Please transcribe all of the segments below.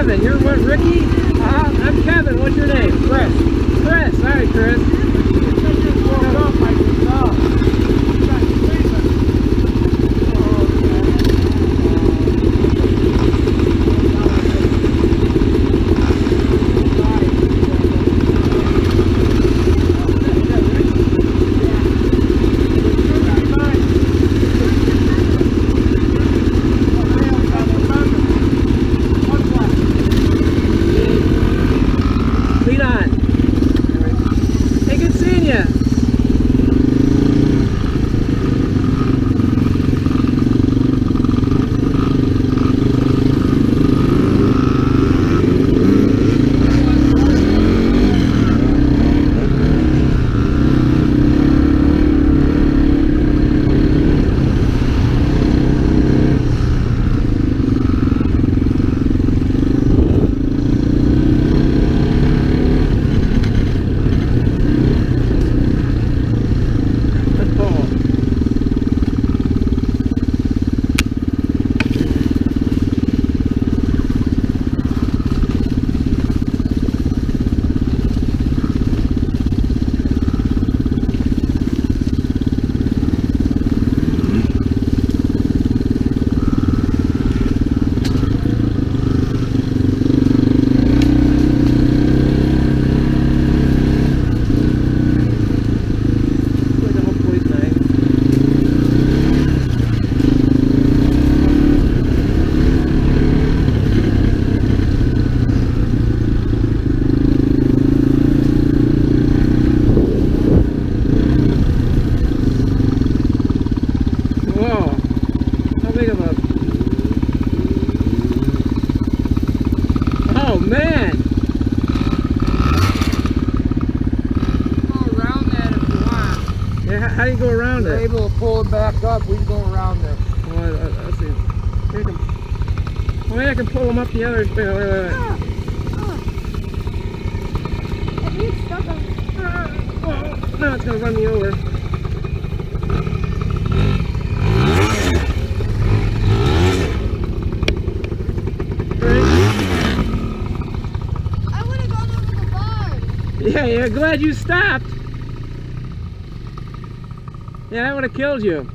Kevin. You're what, Ricky? I'm Kevin. What's your name? Chris. Chris. All right, Chris. Lead on. Hey, good seeing you. Whoa, how big of a... Oh man! Go around that if you want. Yeah, how do you go around You're it? able to pull it back up, we go around there. Well, let's see. Here can... Well, maybe I can pull them up the other... Wait. If you stuck on... Oh, no, it's gonna run me over. I would have gone over the bar. Yeah, glad you stopped. Yeah, that would have killed you.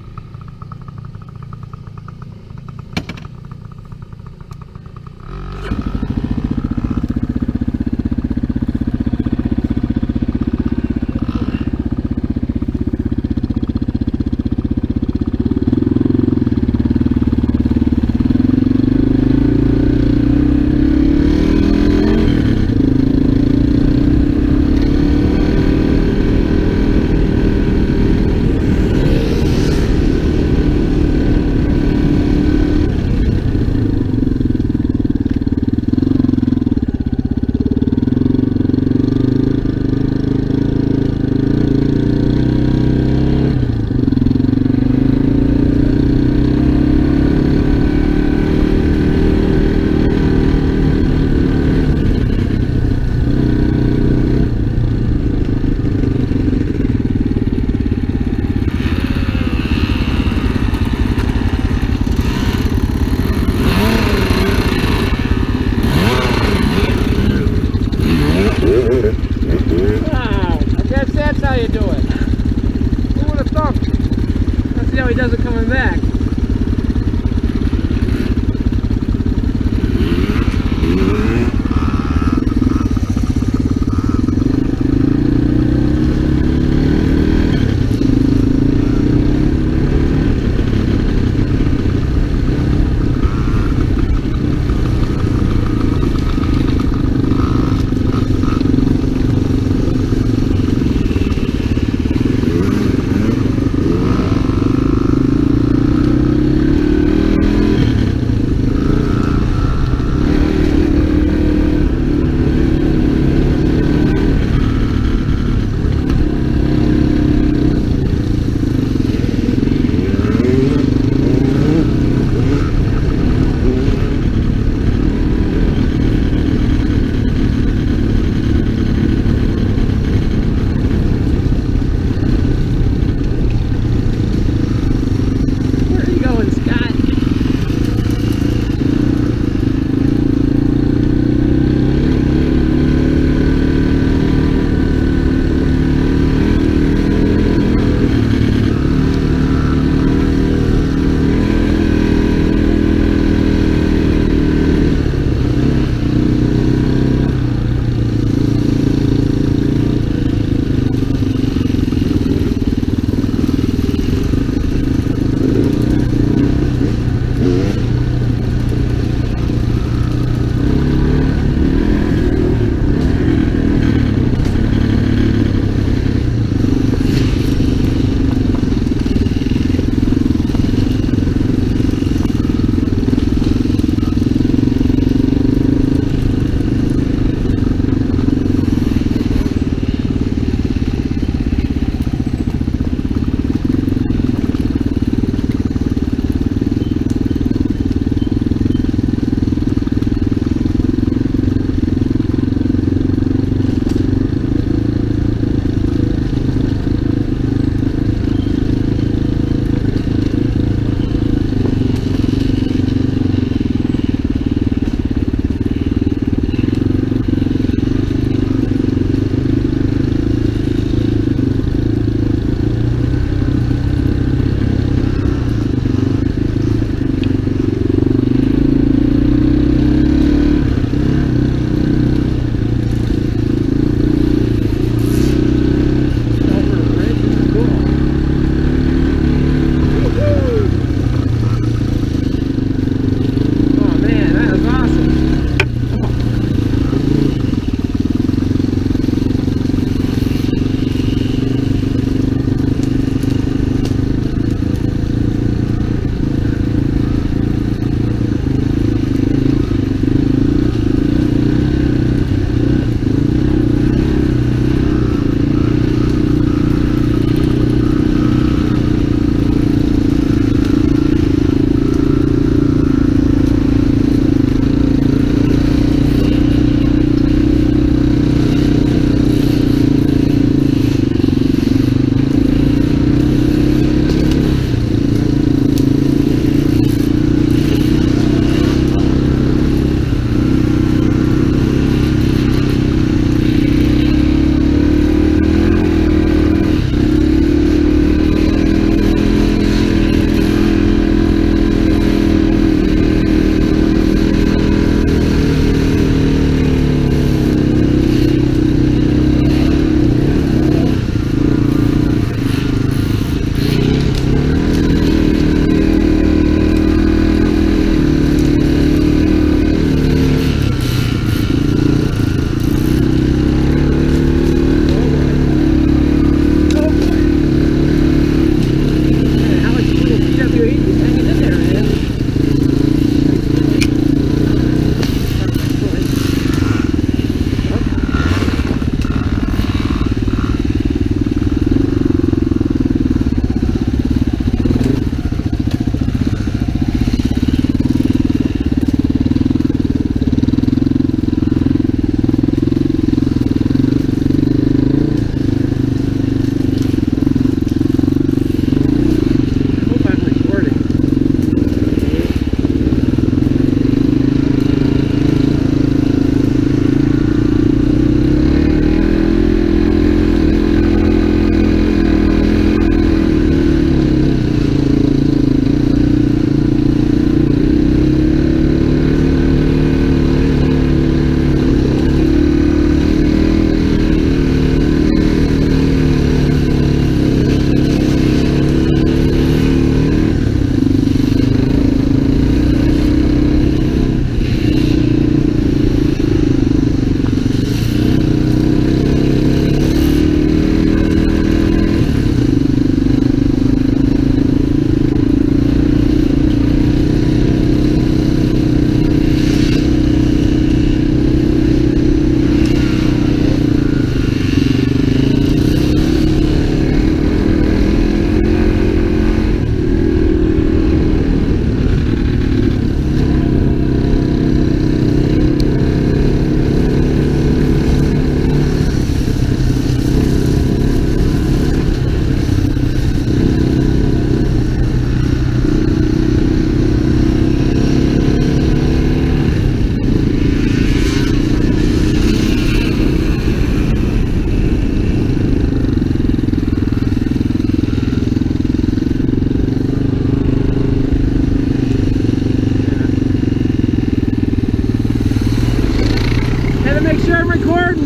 Gotta make sure I'm recording.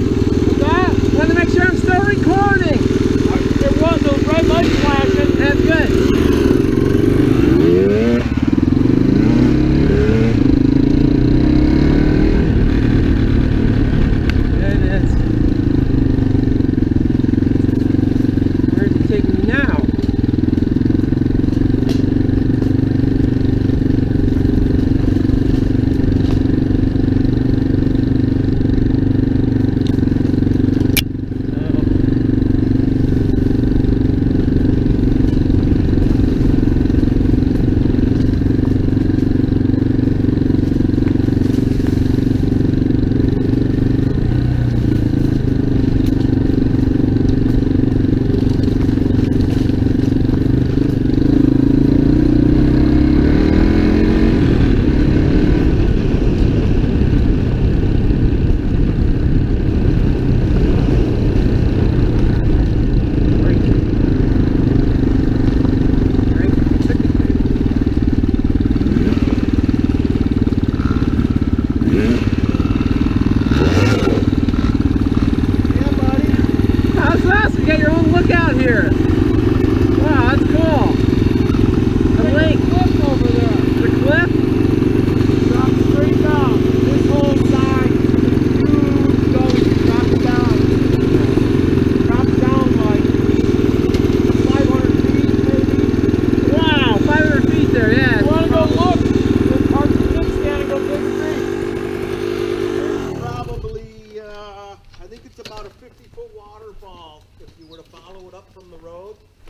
That? Want to make sure I'm still recording. There was those red lights flashing. That's good. There it is. Where's it taking me now?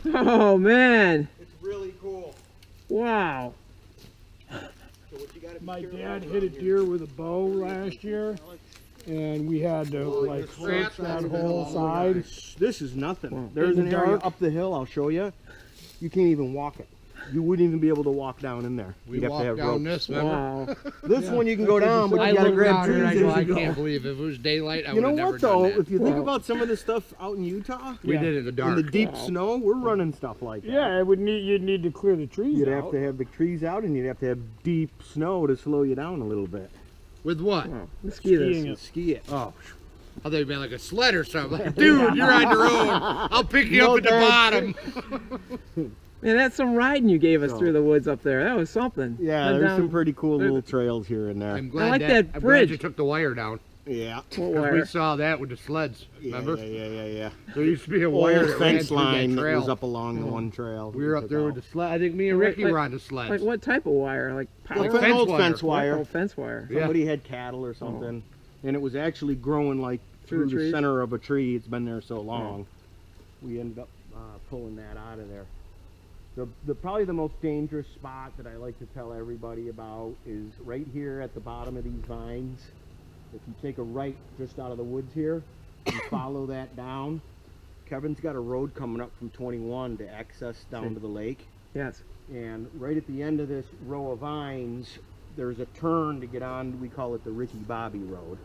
Oh man, it's really cool. Wow. So what you gotta be My careful dad about hit a here- deer with a bow last year, and we had to like search that whole side. This is nothing. Wow. There's In an the area dark. up the hill, I'll show you. You can't even walk it. You wouldn't even be able to walk down in there. We You'd have to walked have down ropes. this, remember? Wow. This Yeah. one you can go down, but I you gotta looked grab down here trees and I as go, you I go. can't believe if it was daylight, I You would know have never what though? done that. If you think Wow. about some of the stuff out in Utah, We Yeah. did it in the in dark. the deep Wow. snow, we're running stuff like that. Yeah, it would need you'd need to clear the trees You'd out. have to have the trees out, and you'd have to have deep snow to slow you down a little bit. With what? Wow. Let's ski this. Skiing it. Ski it. Oh, I thought it'd be like a sled or something. Like, dude, you're on your own. I'll pick you No, up at the Dad. bottom. Man, that's some riding you gave us So- through the woods up there. That was something. yeah, Went there's down- some pretty cool little trails here and there. I'm glad like that I'm bridge. glad you took the wire down. Yeah. What 'Cause wire? we saw that with the sleds, remember? Yeah. There used to be a wire Old that ran fence through line that that trail. was up along the one trail. We were up there with the sled. I think me and Like- Ricky like- were on the sleds. Like what type of wire? Like power? An fence old wire. fence wire. Oh, fence wire. Yeah. Somebody had cattle or something, and it was actually growing like Through the through the trees? center of a tree. It's been there so long. We ended up pulling that out of there. The probably the most dangerous spot that I like to tell everybody about is right here at the bottom of these vines. If you take a right just out of the woods here, and follow that down, Kevin's got a road coming up from 21 to access down to the lake. Yes. And right at the end of this row of vines, there's a turn to get on. We call it the Ricky Bobby Road.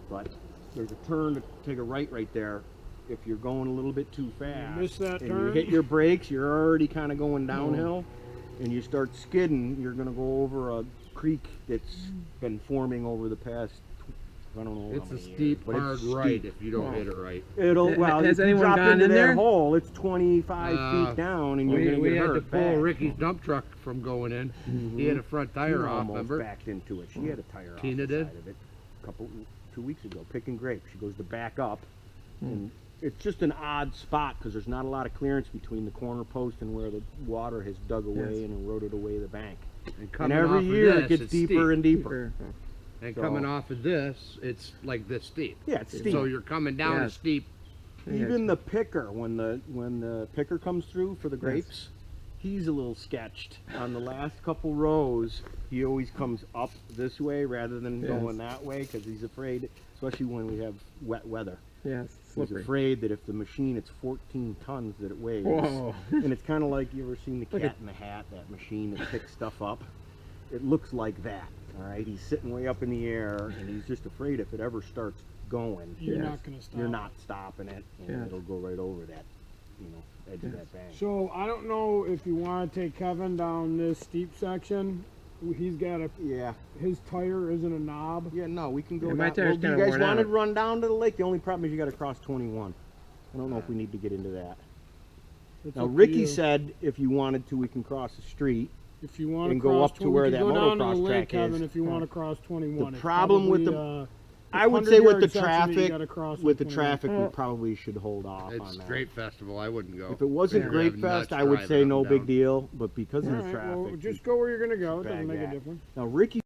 But there's a turn to take a right there. If you're going a little bit too fast miss that and you turn? hit your brakes, you're already kind of going downhill, and you start skidding, you're going to go over a creek that's been forming over the past, I don't know It's how a many steep, years, but hard it's right steep. if you don't Wow. hit it right. It'll, well, Has if you anyone drop gone into in that there? hole, it's 25 feet down, and you're going to We get had to hurt pull bad. Ricky's dump truck from going in. He had a front tire You off, almost remember? backed into it. She had a tire off Tina the did? side of it 2 weeks ago, picking grapes. She goes to back up, and it's just an odd spot because there's not a lot of clearance between the corner post and where the water has dug away Yes. and eroded away the bank. And And coming every off year of it this, gets it's deeper steep. and deeper. And So- coming off of this, it's like this steep. Yeah, it's steep. So you're coming down a Yes. steep. Even the picker, when the picker comes through for the grapes, he's a little sketched. On the last couple rows, he always comes up this way rather than Yes. going that way because he's afraid, especially when we have wet weather. Yes. He's Slippery. afraid that if the machine, it's 14 tons that it weighs. Whoa. And it's kind of like, you ever seen the Look Cat at- in the Hat, that machine that picks stuff up? It looks like that, all right? He's sitting way up in the air, and he's just afraid if it ever starts going, You're Yes. not going to stop. you're not stopping it, and Yes. it'll go right over that, edge of that bank. So I don't know if you want to take Kevin down this steep section He's got a. Yeah. His tire isn't a knob. Yeah, no, we can go Yeah, my down. tire's Well, do you kinda guys worn want to out. run down to the lake? The only problem is you got to cross 21. I don't know if we need to get into that. It's Now, up to Ricky you. said if you wanted to, we can cross the street. If you want to and go up to where that go down to the motocross lake, track is. Kevin, if you want to cross 21. The It's problem with probably, I would say with 100-yard the section that you traffic, gotta cross with the on 21. traffic, we probably should hold off It's on that. Grape Festival. I wouldn't go. If it wasn't We'd Grape have Fest, nuts I would driving say up no and big down. deal, but because All of the right, traffic, well, just go where you're gonna go. It bag doesn't make a that. difference. Now, Ricky.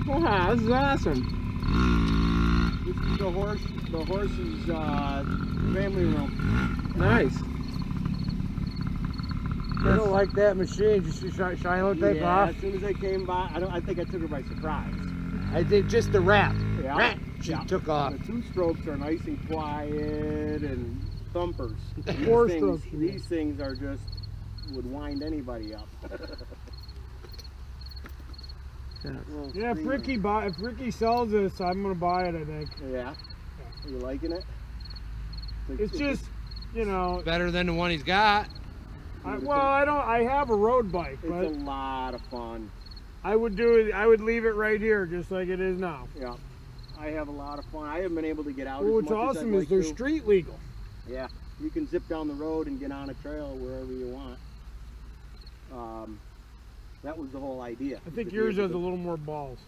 Wow, this is awesome. This is the horse's family room. Nice. I don't like that machine. Did you see Shiloh take Yeah, off? as soon as I came by, I think I took her by surprise. I did just the wrap. Yeah. Wrap. She Yeah. took off. The two strokes are nice and quiet and thumpers. Four These strokes, things, you mean. these things are just would wind anybody up. Little Yeah, if screamer. Ricky Ricky sells this, I'm gonna buy it. I think. Yeah. Are you liking it? It's just, you know, Better than the one he's got. I have a road bike, It's but a lot of fun. I would do it. I would leave it right here, just like it is now. Yeah. I have a lot of fun. I haven't been able to get out Well, as what's much awesome as I'd is they're like to. street legal. Yeah, you can zip down the road and get on a trail wherever you want. That was the whole idea. I think to be yours able has a to- little more balls.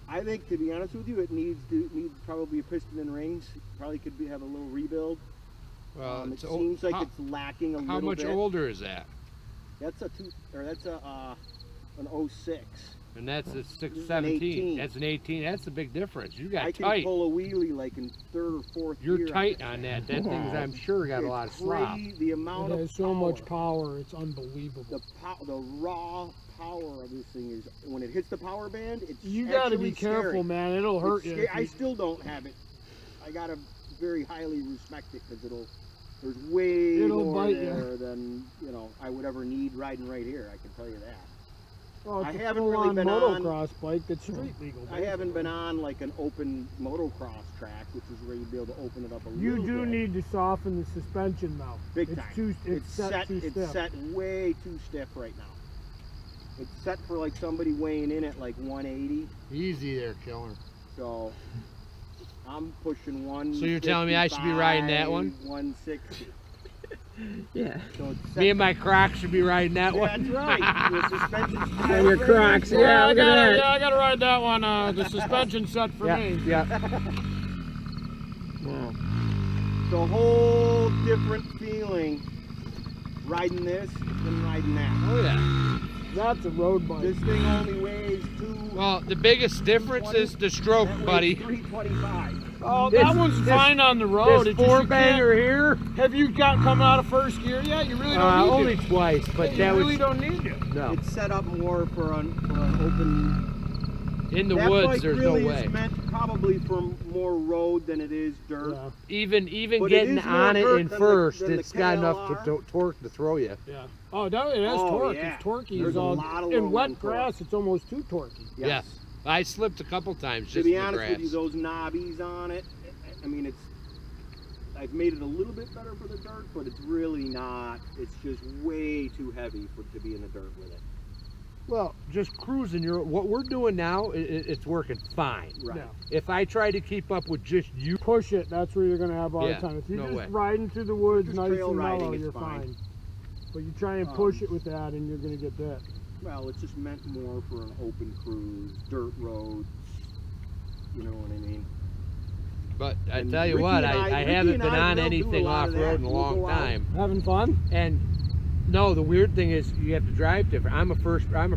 I think, to be honest with you, it needs probably a piston and rings. Probably could have a little rebuild. Well, It it's old. seems like how, it's lacking a how little much bit. older is that? That's an 06. And that's a This 17. is an 18. That's an 18. That's a big difference. You got I can tight. pull a wheelie like in third or fourth You're gear. tight on that. That thing's, I'm sure, got a lot of It's slop. crazy the amount It of has so power. much power. It's unbelievable. The raw power of this thing is when it hits the power band. It's You got to be actually careful, scary. man. It'll hurt It's you. scary. I still don't have it. I gotta very highly respect it because it'll There's way It'll more bite there than, you know, I would ever need riding right here, I can tell you that. Well, it's I a haven't really full-on been on- motocross bike that's street legal. I haven't been on like an open motocross track, which is where you'd be able to open it up a You little do bit. need to soften the suspension though. Big it's time. It's set too It's stiff. set way too stiff right now. It's set for like somebody weighing in at like 180. Easy there, killer. So I'm pushing 155, So you're telling me I should be riding that one? 160. Yeah. So it's set Me and my Crocs should be riding that yeah, one. that's right. The suspension's And your Crocs, yeah, look at that. I gotta ride that one. The suspension set for me. Yeah. It's a whole different feeling riding this than riding that. Oh yeah. That's a road bike. This thing only weighs Well, the biggest difference is the stroke, buddy. 325. Oh, This- that one's this- fine on the road. This It's just four you banger here. can't- Have you come out of first gear yet? You really don't need Only to. twice, but you that really was don't need to. no. It's set up more for an open. In the that woods, bike there's really no way. is meant probably for more road than it is dirt. Yeah. Even But it getting is more on it dirt in than first, the it's got enough KLR. to torque to throw you. Yeah. Oh, that, it has Oh, torque. yeah. It's torquey. There's It's a all, lot of in low wet end grass, torque. it's almost too torquey. Yes. I slipped a couple times To just be in the honest grass. with you, those knobbies on it, I mean, I've made it a little bit better for the dirt, but it's really not. It's just way too heavy to be in the dirt with it. Well, just cruising. What we're doing now, it's working fine. Right. Yeah. If I try to keep up with just you, Push it. That's where you're gonna have a hard Yeah, time. If you're no just way. riding through the woods, Just nice trail and riding, mellow, it's you're fine. fine. But you try and push it with that, and you're gonna get bit. Well, it's just meant more for an open cruise, dirt roads. You know what I mean? but I And tell you Ricky what, and I Ricky haven't and been I on will do a anything lot of off-road that. in a We'll long go out. time. Having fun? And no, the weird thing is you have to drive different. I'm a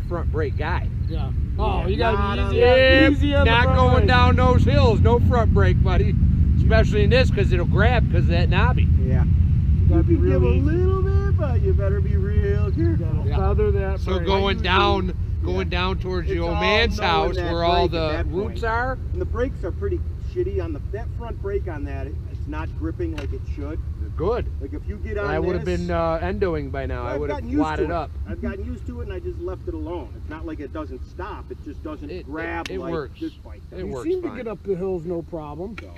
front brake guy. Yeah. Oh, you Not gotta on be Yep, easy on the not front going brake. down those hills. No front brake, buddy. Especially in this, because it'll grab because of that knobby. Yeah. You gotta be You can real give a easy. little bit, but you better be real You careful. gotta Yeah. feather that So brake. going down towards the It's old all man's knowing house that where all brake at the that roots point. are. And the brakes are pretty shitty on that front brake on that. It's not gripping like it should. Good. Like if you get on I would have this, been endoing by now. I I've would have gotten used to wadded it. up. I've gotten used to it and I just left it alone. It's not like it doesn't stop. It just doesn't It grab it like works. this bike does. It You works seem fine. to get up the hills no problem. So.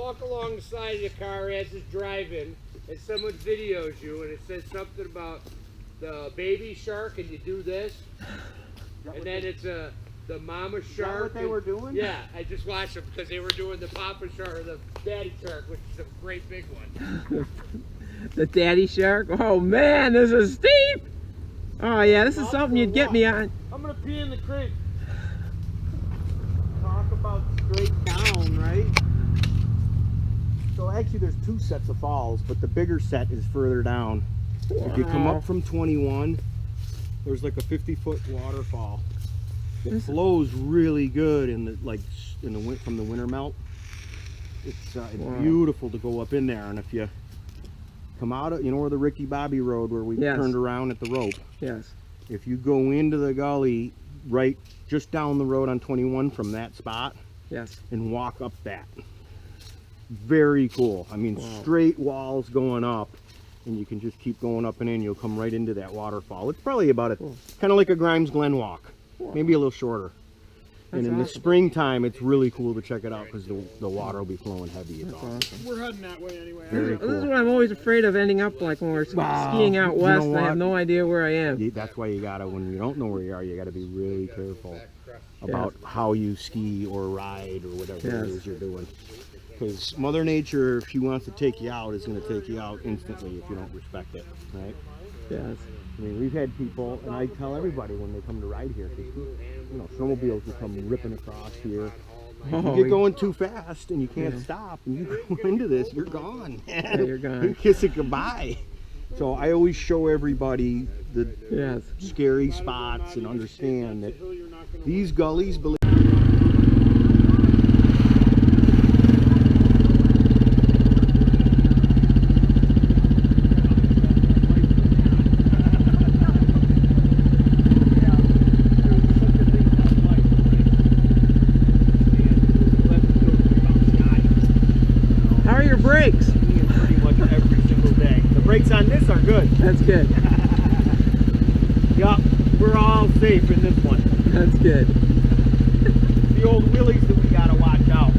walk along the side of the car as it's driving, and someone videos you, and it says something about the baby shark, and you do this, and then it's the mama shark. Is that what they were doing? Yeah, I just watched them because they were doing the papa shark or the daddy shark, which is a great big one. The daddy shark. Oh man, this is steep. Oh yeah, this is something you'd get me on. I'm gonna pee in the creek. Talk about straight down, right? So actually there's two sets of falls, but the bigger set is further down. If you come up from 21, there's like a 50-foot waterfall. It flows really good in the from the winter melt. It's beautiful to go up in there, and if you come out of, you know where the Ricky Bobby Road where we turned around at the rope. Yes. If you go into the gully right just down the road on 21 from that spot, yes, and walk up that. Very cool. I mean, straight walls going up, and you can just keep going up and in. You'll come right into that waterfall. It's probably about kind of like a Grimes Glen walk, maybe a little shorter. That's and in the awesome. springtime, it's really cool to check it out because the water will be flowing heavy. It's awesome. We're heading that way anyway. Very This is cool. what I'm always afraid of ending up like when we're skiing out You know west. I what? have no idea where I am. That's why you gotta, when you don't know where you are, you gotta be really careful about how you ski or ride or whatever it is you're doing. Because Mother Nature, if she wants to take you out, is going to take you out instantly if you don't respect it, right? Yes. I mean, we've had people, and I tell everybody when they come to ride here, because, you know, snowmobiles will come ripping across here. If you get going too fast and you can't stop, and you go into this, you're gone. Yeah, you're gone. You kiss it goodbye. So I always show everybody the scary spots and understand that these gullies, believe brakes? Pretty much every single day. The brakes on this are good. That's good. Yup, we're all safe in this one. That's good. The old wheelies that we gotta watch out.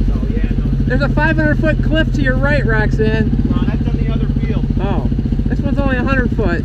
So yeah, no. There's a 500-foot cliff to your right, Roxanne. No, that's on the other field. Oh, this one's only 100 foot.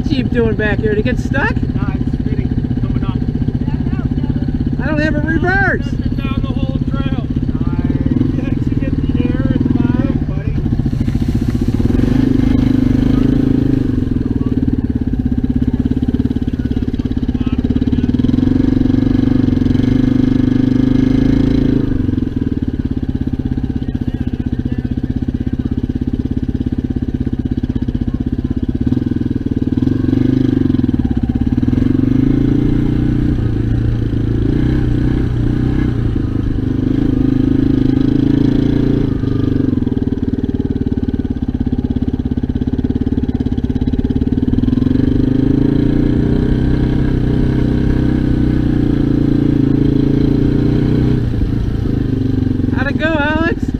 Jeep doing back here? To get stuck? No, it's spinning, coming up. I don't have a reverse. Down the whole trail. Nice. You get the air and the vibe, buddy. go, Alex? He's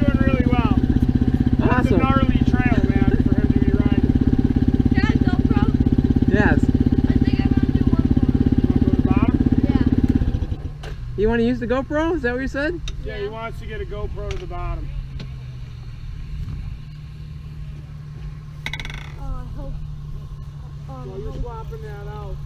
doing really well. It's a Awesome. gnarly trail, man, for him to be riding. Dad, GoPro? Yes. I think I'm gonna do one more. Want to go to the bottom? Yeah. You want to use the GoPro? Is that what you said? Yeah, he wants to get a GoPro to the bottom. Oh, I hope. So you're swapping that out.